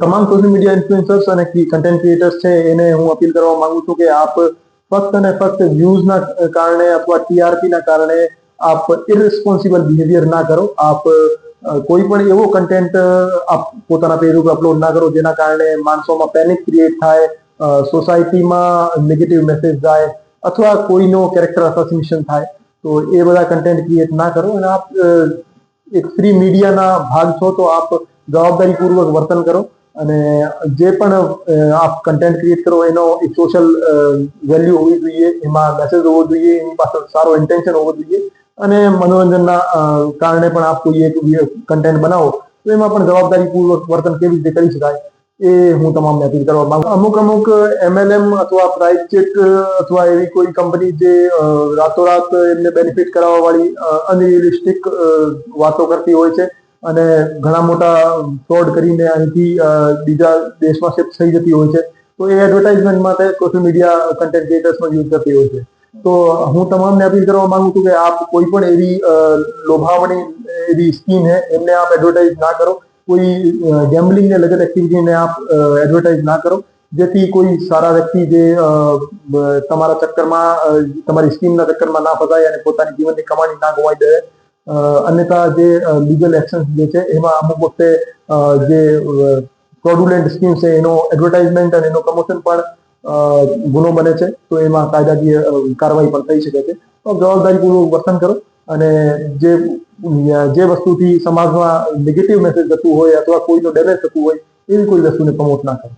તમામ social media influencers અને content creators છે એને હું અપીલ કરવા માંગુ છું કે આપ ફક્ત અને ફક્ત વ્યૂઝના કારણે અથવા ટીઆરપીના કારણે આપ ઇરરિસ્પોન્સિબલ બિહેવિયર ના કરો. આપ કોઈ પણ એવો કન્ટેન્ટ આપ પોતાના પેજ ઉપર અપલોડ ના કરો જેના કારણે માણસોમાં પેનિક ક્રિએટ થાય, સોસાયટીમાં નેગેટિવ મેસેજ જાય અથવા કોઈનો કેરેક્ટર અસેસિનેશન થાય. તો એ બધા કન્ટેન્ટ ક્રિએટ ના કરો અને આપ એક ફ્રી મીડિયાના ભાગ છો તો આપ જવાબદારીપૂર્વક વર્તન કરો અને જે પણ આપ કન્ટેન્ટ ક્રિએટ કરો એનો એક સોશિયલ વેલ્યુ હોવી જોઈએ, એમાં મેસેજ હોવો જોઈએ, એની પાછળ સારો ઇન્ટેન્શન હોવો જોઈએ અને મનોરંજનના કારણે પણ આપ કોઈ એક કન્ટેન્ટ બનાવો તો એમાં પણ જવાબદારીપૂર્વક વર્તન કેવી રીતે કરી શકાય એ હું તમામને અપીલ કરવા માંગુ. અમુક MLM અથવા પ્રાઇસ ચેક અથવા એવી કોઈ કંપની જે રાતોરાત એમને બેનિફિટ કરાવવા વાળી અનરિયલિસ્ટિક વાતો કરતી હોય છે અને ઘણા મોટા ફ્રોડ કરીને અહીંથી બીજા દેશમાં શિફ્ટ થઈ જતી હોય છે. તો એ એડવર્ટાઇઝમેન્ટ માટે સોશિયલ મીડિયા કન્ટેન્ટ ક્રિએટર્સનો યુઝ કરતી હોય છે. તો હું તમામને અપીલ કરવા માંગુ છું કે આપ કોઈ પણ એવી લોભાવણી એવી સ્કીમ है એમને आप એડવર્ટાઇઝ ના કરો. કોઈ ગેમ્બલિંગ ને લગત એક્ટિવિટીને આપ એડવર્ટાઇઝ ના કરો જેથી કોઈ સારા વ્યક્તિ જે તમારા ચક્કરમાં તમારી સ્કીમના ચક્કરમાં ના ફસાય અને પોતાની જીવનની કમાણી ના ગુમાવી દે. અન્યથા જે લીગલ એક્શન જે છે એમાં અમુક વખતે જે ફ્રોડુલન્ટ સ્કીમ છે એનો એડવર્ટાઇઝમેન્ટ અને એનો પ્રમોશન પણ ગુનો બને છે. તો એમાં કાયદાકીય કાર્યવાહી પણ થઈ શકે છે. તો જવાબદારીપૂર્વક વર્તન કરો અને જે વસ્તુથી સમાજમાં નેગેટિવ મેસેજ જતું હોય અથવા કોઈનો ડેમેજ થતું હોય એવી કોઈ વસ્તુને પ્રમોટ ના કરો.